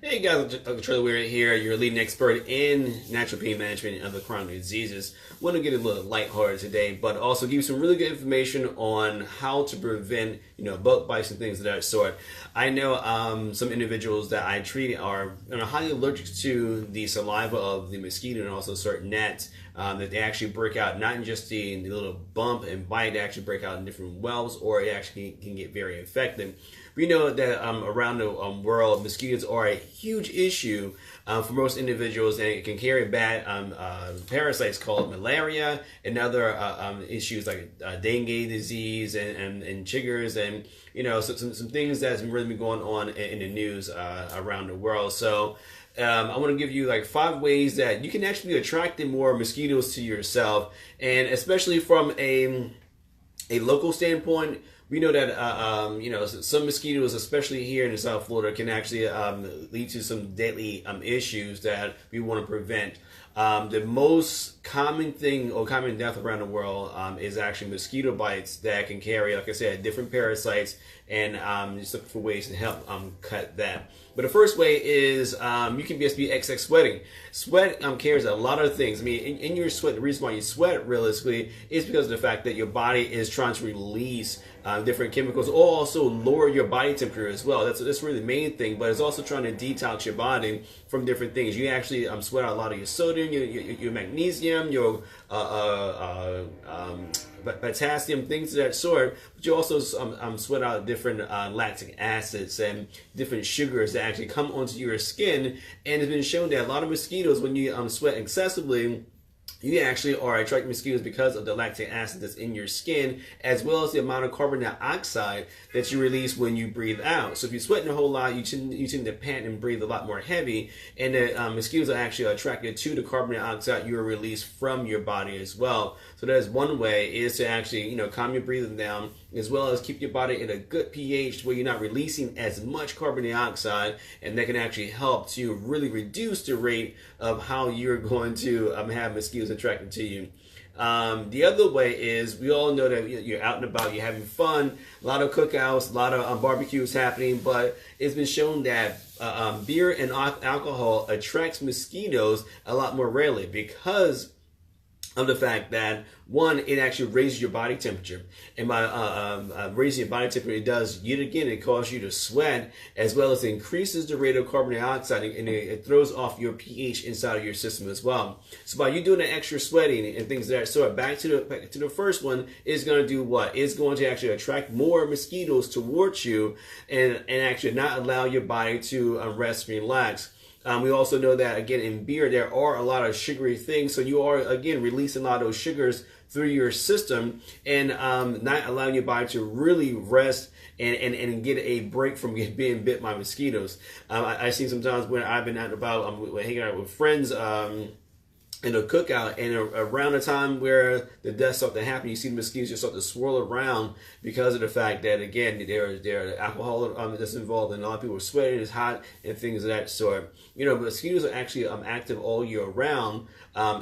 Hey guys, Dr. Ware here, your leading expert in natural pain management and other chronic diseases. Want to get a little lighthearted today, but also give you some really good information on how to prevent, bug bites and things of that sort. I know some individuals that I treat are highly allergic to the saliva of the mosquito and also certain gnats that they actually break out, not in just the little bump and bite, they actually break out in different wells, or it actually can get very infected. We know that around the world, mosquitoes are a huge issue for most individuals, and it can carry bad parasites called malaria and other issues like dengue disease and chiggers, and some things that's really been going on in the news around the world. So I want to give you like 5 ways that you can actually attract more mosquitoes to yourself, and especially from a local standpoint. We know that some mosquitoes, especially here in South Florida, can actually lead to some deadly issues that we want to prevent. The most common thing or common death around the world is actually mosquito bites that can carry, like I said, different parasites, and just looking for ways to help cut that. But the first way is you can just be excess sweating. Sweat carries a lot of things. I mean, in your sweat, the reason why you sweat realistically is because of the fact that your body is trying to release different chemicals, or also lower your body temperature as well. That's really the main thing, but it's also trying to detox your body from different things. You actually sweat out a lot of your sodium, your magnesium, your potassium, things of that sort. But you also sweat out different lactic acids and different sugars that actually come onto your skin. And it's been shown that a lot of mosquitoes, when you sweat excessively, you actually are attracting mosquitoes because of the lactic acid that's in your skin, as well as the amount of carbon dioxide that you release when you breathe out. So if you're sweating a whole lot, you tend to pant and breathe a lot more heavy, and the mosquitoes are actually attracted to the carbon dioxide you release from your body as well. So that's one way, is to actually calm your breathing down, as well as keep your body at a good pH where you're not releasing as much carbon dioxide, and that can actually help to really reduce the rate of how you're going to have mosquitoes attracted to you. The other way is, we all know that you're out and about, you're having fun, a lot of cookouts, a lot of barbecues happening, but it's been shown that beer and alcohol attracts mosquitoes a lot more rarely, because of the fact that, one, it actually raises your body temperature, and by raising your body temperature, it does, yet again, it causes you to sweat, as well as increases the rate of carbon dioxide, and it throws off your pH inside of your system as well. So by you doing the extra sweating and things like that, so back to the first one, is going to do what? It's going to actually attract more mosquitoes towards you, and actually not allow your body to rest and relax. We also know that, again, in beer, there are a lot of sugary things. So you are, again, releasing a lot of those sugars through your system, and not allowing your body to really rest and get a break from being bit by mosquitoes. I've seen sometimes when I've been out and about, hanging out with friends, in a cookout, and around the time where the deaths start to happen, you see the mosquitoes just start to swirl around, because of the fact that, again, there alcohol that's involved, and a lot of people are sweating, it's hot, and things of that sort. Mosquitoes are actually active all year round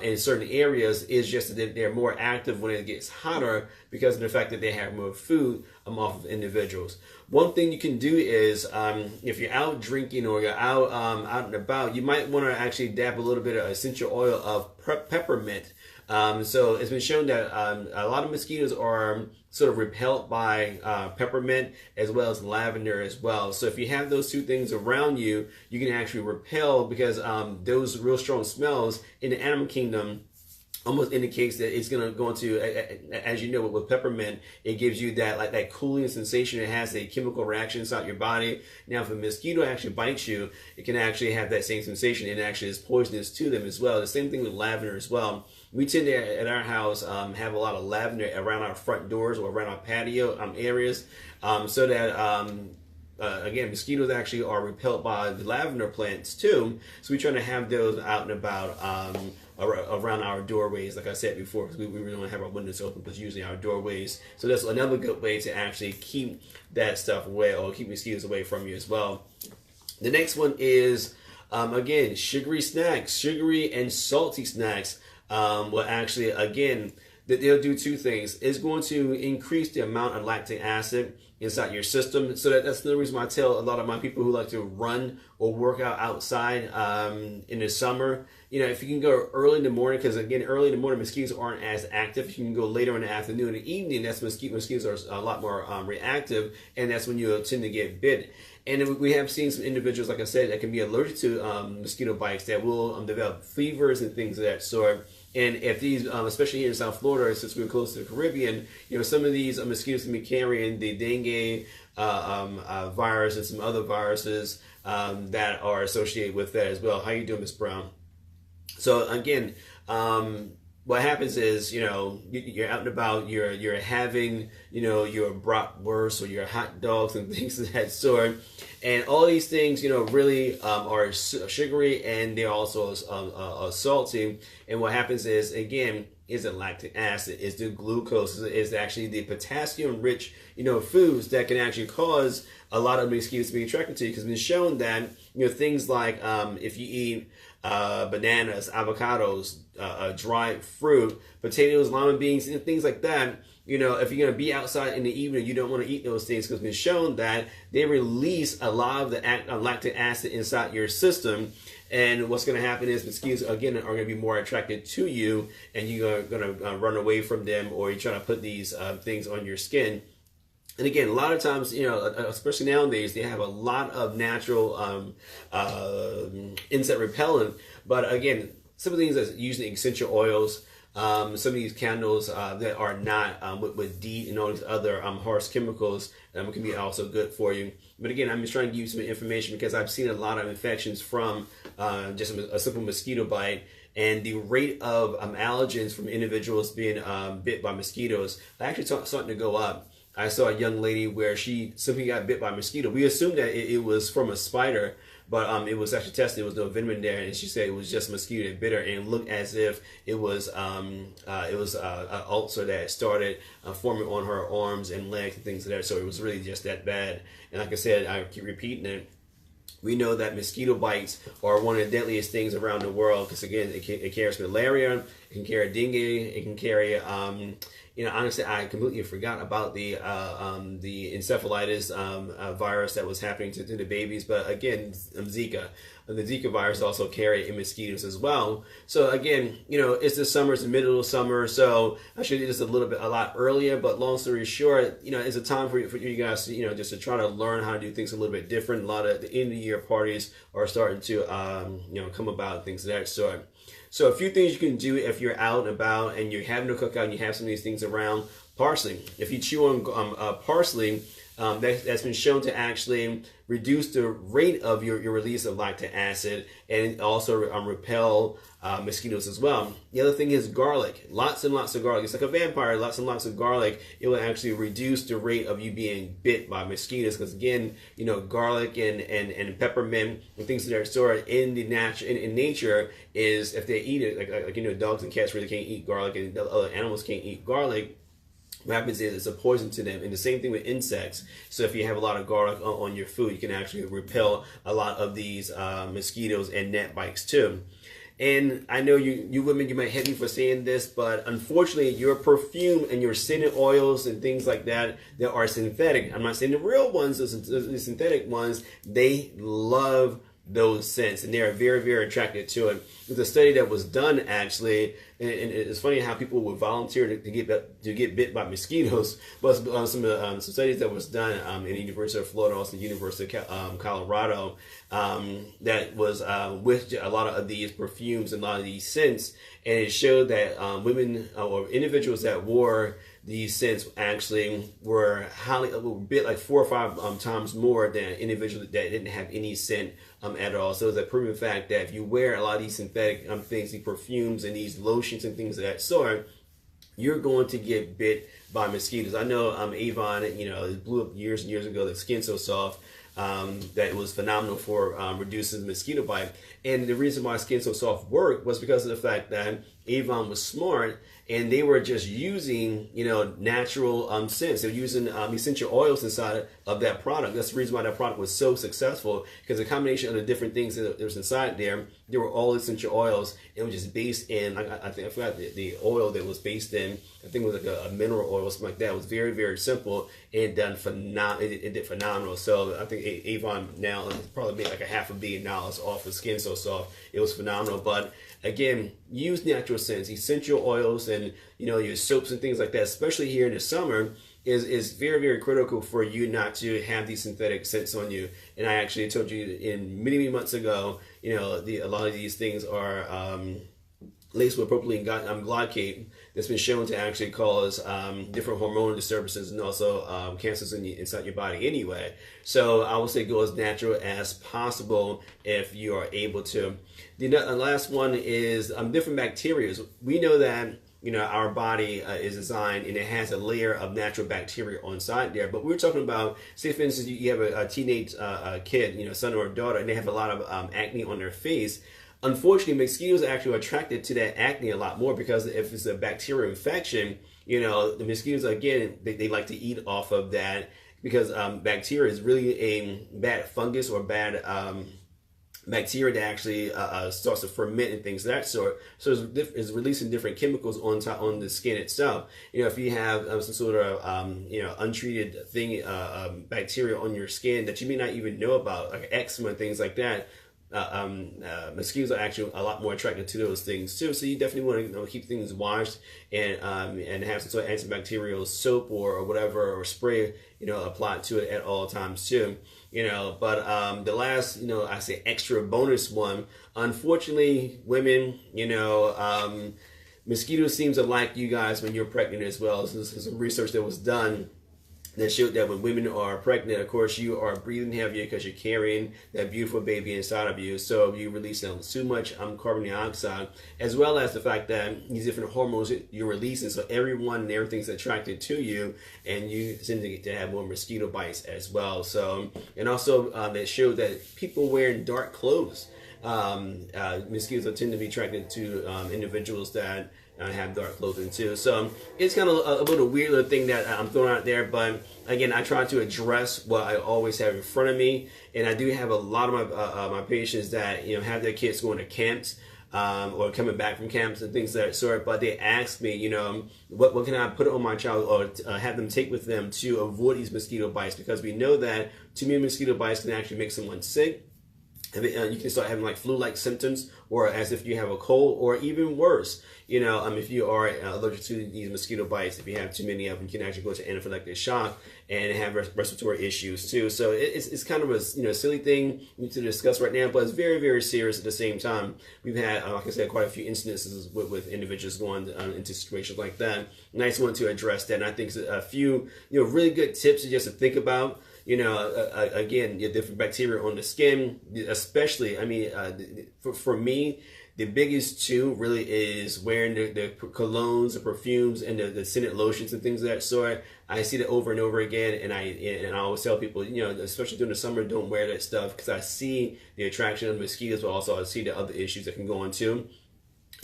in certain areas. It's just that they're more active when it gets hotter, because of the fact that they have more food off of individuals. One thing you can do is, if you're out drinking or you're out and about, you might want to actually dab a little bit of essential oil of peppermint. So it's been shown that a lot of mosquitoes are sort of repelled by peppermint, as well as lavender as well. So if you have those two things around you, you can actually repel, because those real strong smells in the animal kingdom almost indicates that it's going to go into, as you know, with peppermint, it gives you that cooling sensation. It has a chemical reaction inside your body. Now, if a mosquito actually bites you, it can actually have that same sensation, and it actually is poisonous to them as well. The same thing with lavender as well. We tend to, at our house, have a lot of lavender around our front doors or around our patio areas, so that again, mosquitoes actually are repelled by the lavender plants too. So we try to have those out and about around our doorways, like I said before, because we really don't have our windows open, but usually our doorways. So that's another good way to actually keep that stuff away, or keep mosquitoes away from you as well. The next one is, again, sugary snacks. Sugary and salty snacks will actually, again, that they'll do two things. It's going to increase the amount of lactic acid inside your system. So that's the reason why I tell a lot of my people who like to run or work out outside in the summer, if you can go early in the morning, because again, early in the morning, mosquitoes aren't as active. You can go later in the afternoon and evening, that's when mosquitoes are a lot more reactive, and that's when you tend to get bit. And we have seen some individuals, like I said, that can be allergic to mosquito bites that will develop fevers and things of that sort. And if these, especially here in South Florida, since we're close to the Caribbean, some of these mosquitoes can be carrying the dengue virus and some other viruses that are associated with that as well. How you doing, Ms. Brown? So again, what happens is, you're out and about, you're having, your bratwurst or your hot dogs and things of that sort. And all these things, really are sugary, and they're also salty. And what happens is, again, is the lactic acid, is the glucose, is actually the potassium-rich, foods that can actually cause a lot of mosquitoes to be attracted to you. Because it's been shown that, things like if you eat bananas, avocados, dried fruit, potatoes, lima beans, and things like that, if you're going to be outside in the evening, you don't want to eat those things, because it's been shown that they release a lot of the lactic acid inside your system. And what's going to happen is mosquitoes, again, are going to be more attracted to you, and you're going to run away from them, or you're trying to put these things on your skin. And again, a lot of times, especially nowadays, they have a lot of natural insect repellent. But again, some of the things that's using essential oils, some of these candles that are not with DEET and all these other harsh chemicals can be also good for you. But again, I'm just trying to give you some information, because I've seen a lot of infections from just a simple mosquito bite. And the rate of allergens from individuals being bit by mosquitoes actually starting to go up. I saw a young lady where she simply got bit by a mosquito. We assumed that it was from a spider, but it was actually tested. There was no venom in there, and she said it was just a mosquito that bit her, and it looked as if it was an ulcer that started forming on her arms and legs and things like that. So it was really just that bad. And like I said, I keep repeating it. We know that mosquito bites are one of the deadliest things around the world, because again, it carries malaria, it can carry dengue, it can carry honestly, I completely forgot about the encephalitis virus that was happening to the babies. But again, Zika. The Zika virus also carry in mosquitoes as well. So again, it's the summer, it's the middle of summer, so I should do this a lot earlier. But long story short, it's a time for you guys to, just to try to learn how to do things a little bit different. A lot of the end of the year parties are starting to, come about, things of that sort. So a few things you can do if you're out and about and you're having a cookout and you have some of these things around. Parsley. If you chew on parsley, that's been shown to actually reduce the rate of your release of lactic acid, and also repel mosquitoes as well. The other thing is garlic. Lots and lots of garlic. It's like a vampire. Lots and lots of garlic. It will actually reduce the rate of you being bit by mosquitoes, because again, garlic and peppermint and things of that sort in nature is, if they eat it, like dogs and cats really can't eat garlic, and other animals can't eat garlic. What happens is it's a poison to them. And the same thing with insects. So if you have a lot of garlic on your food, you can actually repel a lot of these mosquitoes and gnat bites too. And I know you women, you might hate me for saying this, but unfortunately your perfume and your scented oils and things like that are synthetic. I'm not saying the real ones, the synthetic ones, they love those scents, and they are very, very attracted to it. There's a study that was done actually, and it's funny how people would volunteer to get bit by mosquitoes. But some studies that was done in the University of Florida, also the University of Colorado, that was with a lot of these perfumes and a lot of these scents, and it showed that women or individuals that wore these scents actually were bit like 4 or 5 times more than individuals that didn't have any scent at all. So it's a proven fact that if you wear a lot of these synthetic things, these perfumes and these lotions and things of that sort, you're going to get bit by mosquitoes. I know Avon, it blew up years and years ago. The skin's so soft. that was phenomenal for reducing the mosquito bite. And the reason why Skin So Soft worked was because of the fact that Avon was smart, and they were just using, natural scents. They're using essential oils inside of that product. That's the reason why that product was so successful, because the combination of the different things that was inside there, they were all essential oils. It was just based in, I forgot the oil that was based in. I think it was like a mineral oil or something like that. It was very, very simple, and it did phenomenal. So I think Avon now probably made like $500 million off of Skin So Soft. It was phenomenal. But again, use natural scents, essential oils, and your soaps and things like that, especially here in the summer, is very, very critical for you not to have these synthetic scents on you. And I actually told you many months ago, a lot of these things are laced with propylene glycate that's been shown to actually cause different hormonal disturbances and also cancers inside your body anyway. So I would say go as natural as possible if you are able to. The last one is different bacteria. We know that our body is designed, and it has a layer of natural bacteria on side there. But we're talking about, say for instance, you have a teenage kid, son or daughter, and they have a lot of acne on their face. Unfortunately, mosquitoes are actually attracted to that acne a lot more, because if it's a bacterial infection, the mosquitoes, again, they like to eat off of that, because bacteria is really a bad fungus or bad bacteria that actually starts to ferment and things of that sort. So it's releasing different chemicals on the skin itself. If you have some sort of untreated thing, bacteria on your skin that you may not even know about, like eczema and things like that, mosquitoes are actually a lot more attracted to those things too. So you definitely want to keep things washed and have some sort of antibacterial soap or whatever, or spray applied to it at all times too. But the last, I say extra bonus one, unfortunately, women, mosquitoes seems to like you guys when you're pregnant as well. So there's some research that was done that showed that when women are pregnant, of course, you are breathing heavier because you're carrying that beautiful baby inside of you. So you release too much carbon dioxide, as well as the fact that these different hormones you're releasing. So everyone and everything's attracted to you, and you tend to get to have more mosquito bites as well. So, and also that showed that people wearing dark clothes, mosquitoes tend to be attracted to individuals that have dark clothing too. So it's kind of a little weird little thing that I'm throwing out there, but again, I try to address what I always have in front of me. And I do have a lot of my patients that have their kids going to camps or coming back from camps and things of that sort, but they ask me, what can I put on my child or have them take with them to avoid these mosquito bites, because we know that too many mosquito bites can actually make someone sick. You can start having like flu-like symptoms, or as if you have a cold, or even worse, if you are allergic to these mosquito bites, if you have too many of them, you can actually go to anaphylactic shock and have respiratory issues too. So it's kind of a silly thing to discuss right now, but it's very, very serious at the same time. We've had, like I said, quite a few incidences with individuals going into situations like that. Nice one to address that, and I think a few really good tips just to think about. Again, different bacteria on the skin, especially, for me, the biggest two really is wearing the colognes, the perfumes, and the scented lotions and things of that sort. I see that over and over again, and I always tell people, especially during the summer, don't wear that stuff, because I see the attraction of mosquitoes, but also I see the other issues that can go on too.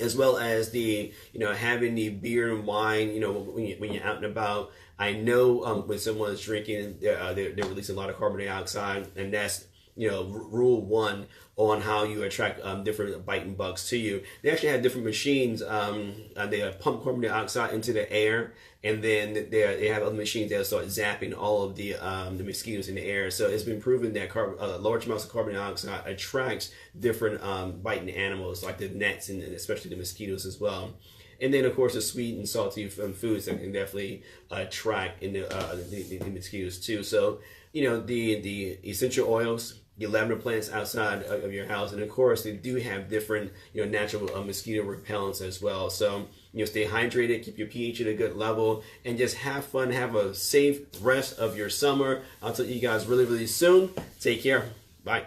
As well as the, having the beer and wine, when you're out and about. I know when someone's drinking, they're releasing a lot of carbon dioxide, and that's, rule one on how you attract different biting bugs to you. They actually have different machines. They pump carbon dioxide into the air, and then they have other machines that start zapping all of the mosquitoes in the air. So it's been proven that large amounts of carbon dioxide attracts different biting animals, like the gnats and especially the mosquitoes as well. And then, of course, the sweet and salty foods that can definitely attract the mosquitoes too. So, the essential oils, your lavender plants outside of your house, and of course, they do have different, natural mosquito repellents as well. So, stay hydrated, keep your pH at a good level, and just have fun, have a safe rest of your summer. I'll talk to you guys really, really soon. Take care. Bye.